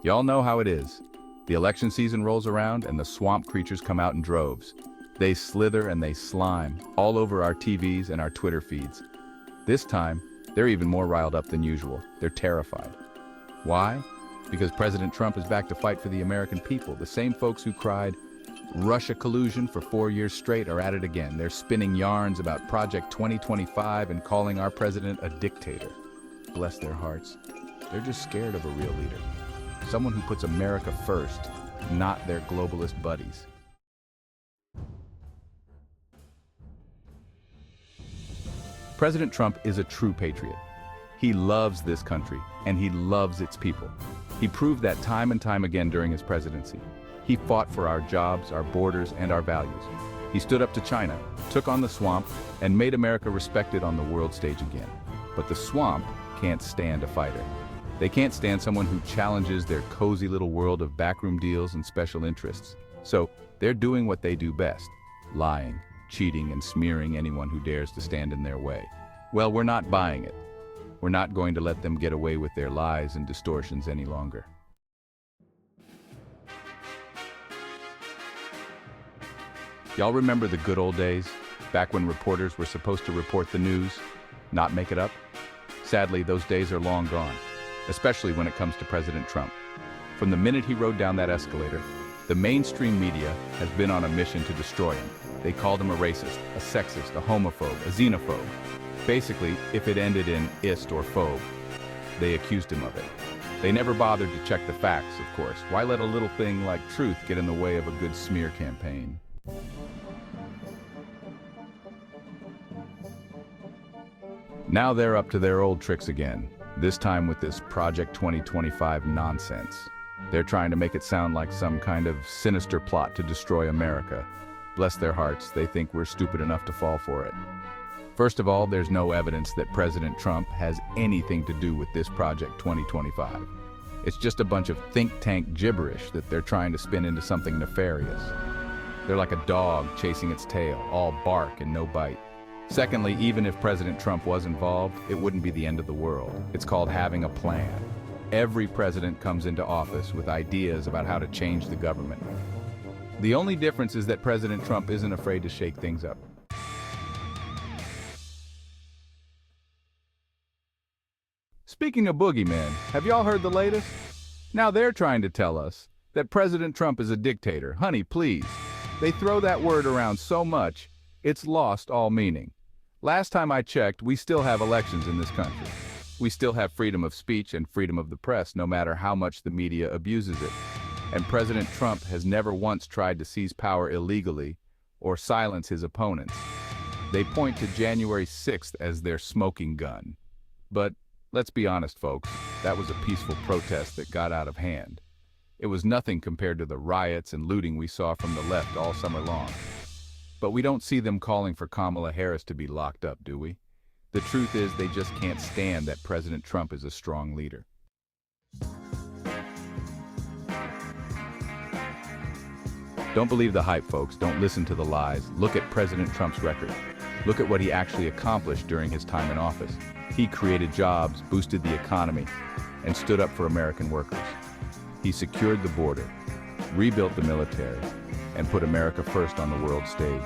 Y'all know how it is. The election season rolls around and the swamp creatures come out in droves. They slither and they slime all over our TVs and our Twitter feeds. This time, they're even more riled up than usual. They're terrified. Why? Because President Trump is back to fight for the American people. The same folks who cried Russia collusion for 4 years straight are at it again. They're spinning yarns about Project 2025 and calling our president a dictator. Bless their hearts. They're just scared of a real leader. Someone who puts America first, not their globalist buddies. President Trump is a true patriot. He loves this country, and he loves its people. He proved that time and time again during his presidency. He fought for our jobs, our borders, and our values. He stood up to China, took on the swamp, and made America respected on the world stage again. But the swamp can't stand a fighter. They can't stand someone who challenges their cozy little world of backroom deals and special interests. So they're doing what they do best, lying, cheating, and smearing anyone who dares to stand in their way. Well, we're not buying it. We're not going to let them get away with their lies and distortions any longer. Y'all remember the good old days, back when reporters were supposed to report the news, not make it up? Sadly, those days are long gone, especially when it comes to President Trump. From the minute he rode down that escalator, the mainstream media has been on a mission to destroy him. They called him a racist, a sexist, a homophobe, a xenophobe. Basically, if it ended in ist or phobe, they accused him of it. They never bothered to check the facts, of course. Why let a little thing like truth get in the way of a good smear campaign? Now they're up to their old tricks again, this time with this Project 2025 nonsense. They're trying to make it sound like some kind of sinister plot to destroy America. Bless their hearts, they think we're stupid enough to fall for it. First of all, there's no evidence that President Trump has anything to do with this Project 2025. It's just a bunch of think tank gibberish that they're trying to spin into something nefarious. They're like a dog chasing its tail, all bark and no bite. Secondly, even if President Trump was involved, it wouldn't be the end of the world. It's called having a plan. Every president comes into office with ideas about how to change the government. The only difference is that President Trump isn't afraid to shake things up. Speaking of boogeymen, have y'all heard the latest? Now they're trying to tell us that President Trump is a dictator. Honey, please. They throw that word around so much, it's lost all meaning. Last time I checked, we still have elections in this country. We still have freedom of speech and freedom of the press, no matter how much the media abuses it. And President Trump has never once tried to seize power illegally or silence his opponents. They point to January 6th as their smoking gun. But let's be honest, folks, that was a peaceful protest that got out of hand. It was nothing compared to the riots and looting we saw from the left all summer long. But we don't see them calling for Kamala Harris to be locked up, do we? The truth is they just can't stand that President Trump is a strong leader. Don't believe the hype, folks. Don't listen to the lies. Look at President Trump's record. Look at what he actually accomplished during his time in office. He created jobs, boosted the economy, and stood up for American workers. He secured the border, rebuilt the military, and put America first on the world stage.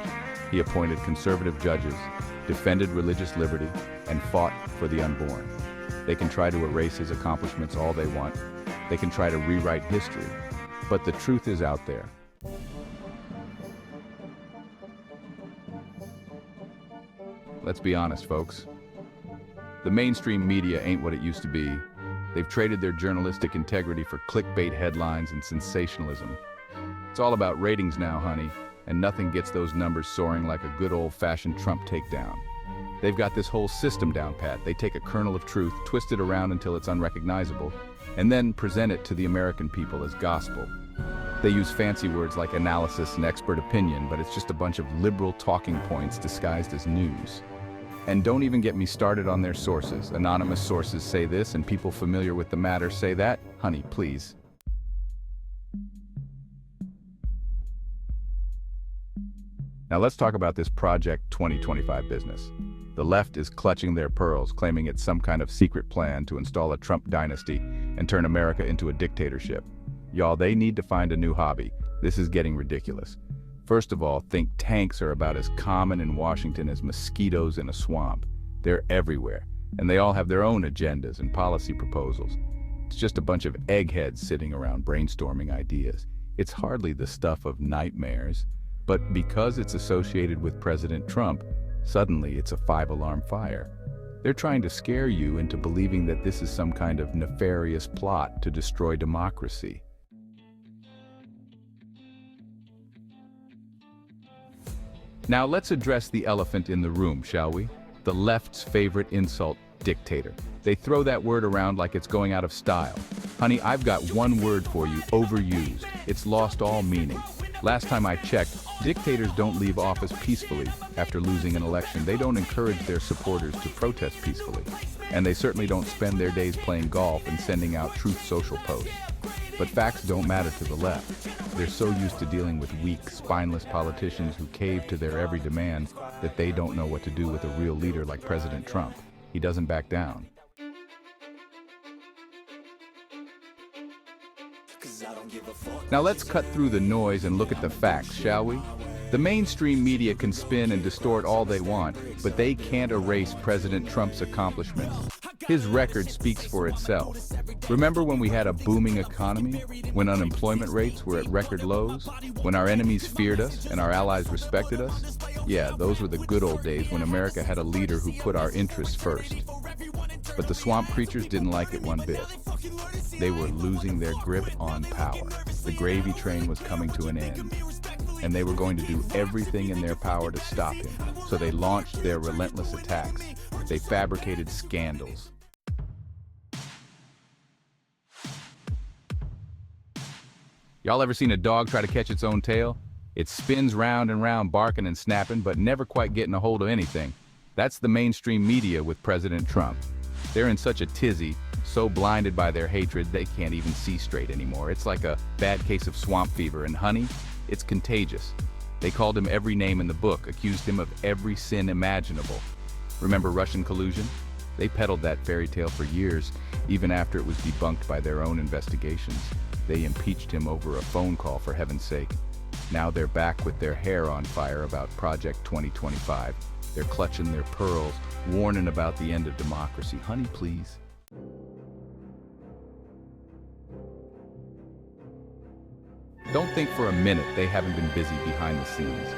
He appointed conservative judges, defended religious liberty, and fought for the unborn. They can try to erase his accomplishments all they want. They can try to rewrite history, but the truth is out there. Let's be honest, folks. The mainstream media ain't what it used to be. They've traded their journalistic integrity for clickbait headlines and sensationalism. It's all about ratings now, honey, and nothing gets those numbers soaring like a good old-fashioned Trump takedown. They've got this whole system down pat. They take a kernel of truth, twist it around until it's unrecognizable, and then present it to the American people as gospel. They use fancy words like analysis and expert opinion, but it's just a bunch of liberal talking points disguised as news. And don't even get me started on their sources. Anonymous sources say this, and people familiar with the matter say that. Honey, please. Now let's talk about this Project 2025 business. The left is clutching their pearls, claiming it's some kind of secret plan to install a Trump dynasty and turn America into a dictatorship. Y'all, they need to find a new hobby. This is getting ridiculous. First of all, think tanks are about as common in Washington as mosquitoes in a swamp. They're everywhere, and they all have their own agendas and policy proposals. It's just a bunch of eggheads sitting around brainstorming ideas. It's hardly the stuff of nightmares, but because it's associated with President Trump, suddenly it's a five-alarm fire. They're trying to scare you into believing that this is some kind of nefarious plot to destroy democracy. Now let's address the elephant in the room, shall we? The left's favorite insult, dictator. They throw that word around like it's going out of style. Honey, I've got one word for you, overused. It's lost all meaning. Last time I checked, dictators don't leave office peacefully after losing an election. They don't encourage their supporters to protest peacefully. And they certainly don't spend their days playing golf and sending out truth social posts. But facts don't matter to the left. They're so used to dealing with weak, spineless politicians who cave to their every demand that they don't know what to do with a real leader like President Trump. He doesn't back down. Now let's cut through the noise and look at the facts, shall we? The mainstream media can spin and distort all they want, but they can't erase President Trump's accomplishments. His record speaks for itself. Remember when we had a booming economy? When unemployment rates were at record lows? When our enemies feared us and our allies respected us? Yeah, those were the good old days when America had a leader who put our interests first. But the swamp creatures didn't like it one bit. They were losing their grip on power. The gravy train was coming to an end, and they were going to do everything in their power to stop him. So they launched their relentless attacks. They fabricated scandals. Y'all ever seen a dog try to catch its own tail? It spins round and round, barking and snapping, but never quite getting a hold of anything. That's the mainstream media with President Trump. They're in such a tizzy, so blinded by their hatred, they can't even see straight anymore. It's like a bad case of swamp fever, and honey, it's contagious. They called him every name in the book, accused him of every sin imaginable. Remember Russian collusion? They peddled that fairy tale for years, even after it was debunked by their own investigations. They impeached him over a phone call, for heaven's sake. Now they're back with their hair on fire about Project 2025. They're clutching their pearls, warning about the end of democracy. Honey, please. Don't think for a minute they haven't been busy behind the scenes.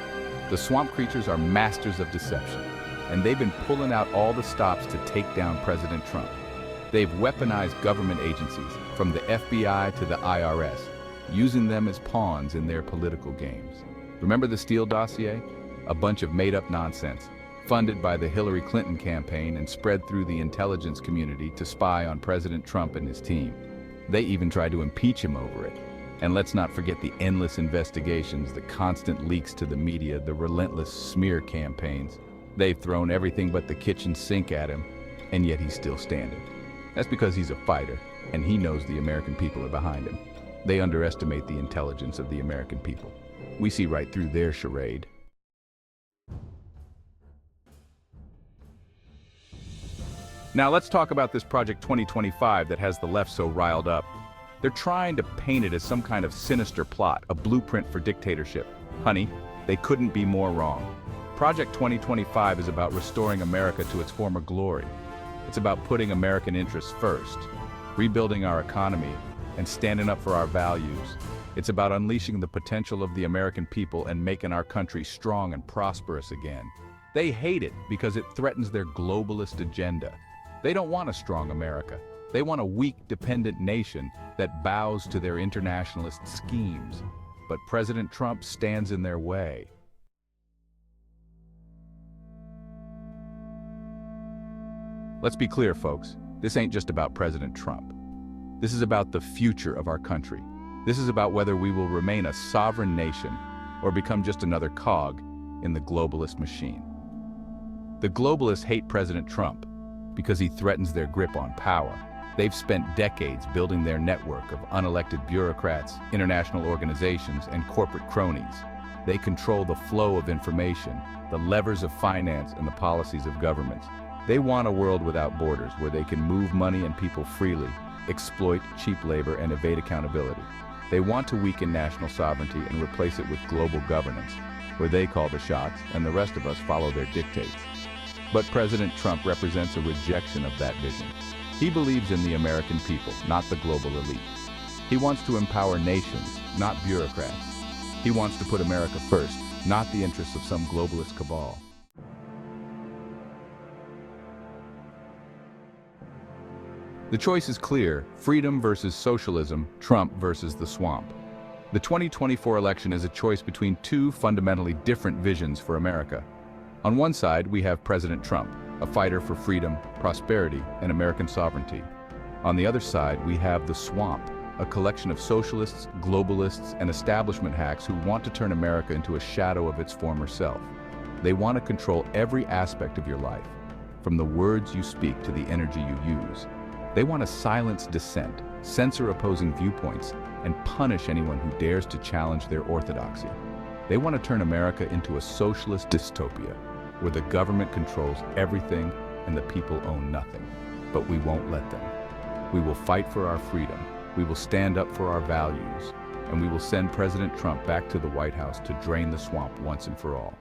The swamp creatures are masters of deception, and they've been pulling out all the stops to take down President Trump. They've weaponized government agencies, from the FBI to the IRS, using them as pawns in their political games. Remember the Steele dossier? A bunch of made-up nonsense, funded by the Hillary Clinton campaign and spread through the intelligence community to spy on President Trump and his team. They even tried to impeach him over it. And let's not forget the endless investigations, the constant leaks to the media, the relentless smear campaigns. They've thrown everything but the kitchen sink at him, and yet he's still standing. That's because he's a fighter, and he knows the American people are behind him. They underestimate the intelligence of the American people. We see right through their charade. Now let's talk about this Project 2025 that has the left so riled up. They're trying to paint it as some kind of sinister plot, a blueprint for dictatorship. Honey, they couldn't be more wrong. Project 2025 is about restoring America to its former glory. It's about putting American interests first, rebuilding our economy, and standing up for our values. It's about unleashing the potential of the American people and making our country strong and prosperous again. They hate it because it threatens their globalist agenda. They don't want a strong America. They want a weak, dependent nation that bows to their internationalist schemes. But President Trump stands in their way. Let's be clear, folks. This ain't just about President Trump. This is about the future of our country. This is about whether we will remain a sovereign nation or become just another cog in the globalist machine. The globalists hate President Trump because he threatens their grip on power. They've spent decades building their network of unelected bureaucrats, international organizations, and corporate cronies. They control the flow of information, the levers of finance, and the policies of governments. They want a world without borders, where they can move money and people freely, exploit cheap labor, and evade accountability. They want to weaken national sovereignty and replace it with global governance, where they call the shots and the rest of us follow their dictates. But President Trump represents a rejection of that vision. He believes in the American people, not the global elite. He wants to empower nations, not bureaucrats. He wants to put America first, not the interests of some globalist cabal. The choice is clear: freedom versus socialism, Trump versus the swamp. The 2024 election is a choice between two fundamentally different visions for America. On one side, we have President Trump, a fighter for freedom, prosperity, and American sovereignty. On the other side, we have the swamp, a collection of socialists, globalists, and establishment hacks who want to turn America into a shadow of its former self. They want to control every aspect of your life, from the words you speak to the energy you use. They want to silence dissent, censor opposing viewpoints, and punish anyone who dares to challenge their orthodoxy. They want to turn America into a socialist dystopia, where the government controls everything and the people own nothing. But we won't let them. We will fight for our freedom. We will stand up for our values, and we will send President Trump back to the White House to drain the swamp once and for all.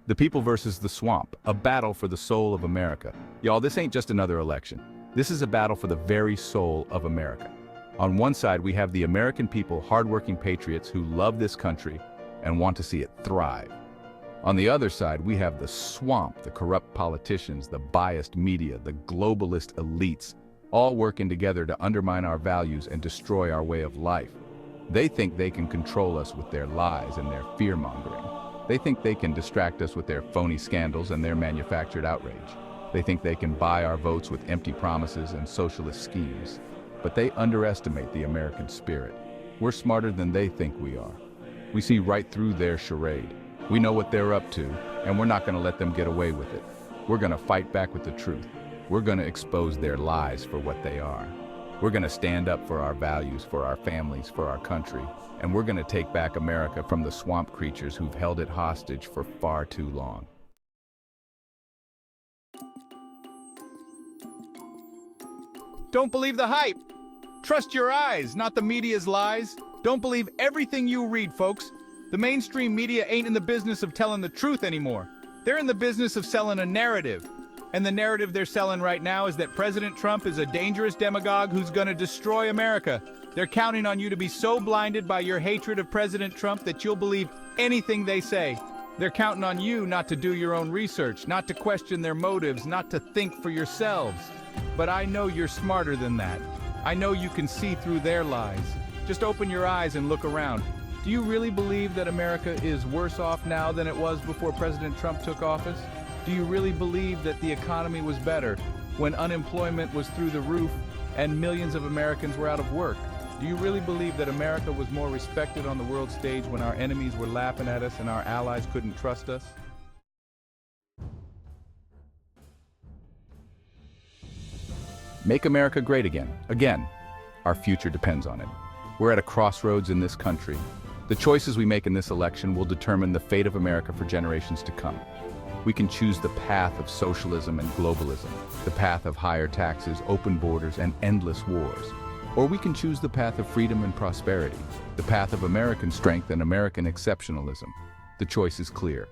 The people versus the swamp, a battle for the soul of America. Y'all, this ain't just another election. This is a battle for the very soul of America. On one side, we have the American people, hardworking patriots who love this country and want to see it thrive. On the other side, we have the swamp, the corrupt politicians, the biased media, the globalist elites, all working together to undermine our values and destroy our way of life. They think they can control us with their lies and their fear-mongering. They think they can distract us with their phony scandals and their manufactured outrage. They think they can buy our votes with empty promises and socialist schemes. But they underestimate the American spirit. We're smarter than they think we are. We see right through their charade. We know what they're up to, and we're not going to let them get away with it. We're going to fight back with the truth. We're going to expose their lies for what they are. We're going to stand up for our values, for our families, for our country, and we're going to take back America from the swamp creatures who've held it hostage for far too long. Don't believe the hype. Trust your eyes, not the media's lies. Don't believe everything you read, folks. The mainstream media ain't in the business of telling the truth anymore. They're in the business of selling a narrative. And the narrative they're selling right now is that President Trump is a dangerous demagogue who's gonna destroy America. They're counting on you to be so blinded by your hatred of President Trump that you'll believe anything they say. They're counting on you not to do your own research, not to question their motives, not to think for yourselves. But I know you're smarter than that. I know you can see through their lies. Just open your eyes and look around. Do you really believe that America is worse off now than it was before President Trump took office? Do you really believe that the economy was better when unemployment was through the roof and millions of Americans were out of work? Do you really believe that America was more respected on the world stage when our enemies were laughing at us and our allies couldn't trust us? Make America great again. Again. Our future depends on it. We're at a crossroads in this country. The choices we make in this election will determine the fate of America for generations to come. We can choose the path of socialism and globalism, the path of higher taxes, open borders, and endless wars. Or we can choose the path of freedom and prosperity, the path of American strength and American exceptionalism. The choice is clear.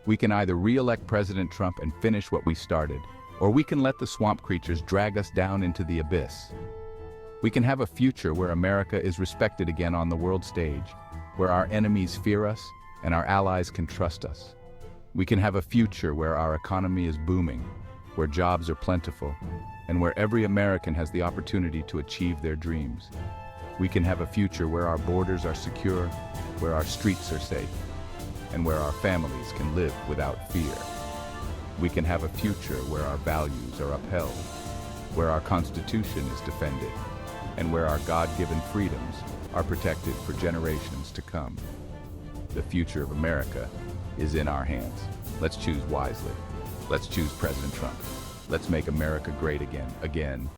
We can either re-elect President Trump and finish what we started, or we can let the swamp creatures drag us down into the abyss. We can have a future where America is respected again on the world stage, where our enemies fear us and our allies can trust us. We can have a future where our economy is booming, where jobs are plentiful, and where every American has the opportunity to achieve their dreams. We can have a future where our borders are secure, where our streets are safe, and where our families can live without fear. We can have a future where our values are upheld, where our Constitution is defended, and where our God-given freedoms are protected for generations to come. The future of America is in our hands. Let's choose wisely. Let's choose President Trump. Let's make America great again.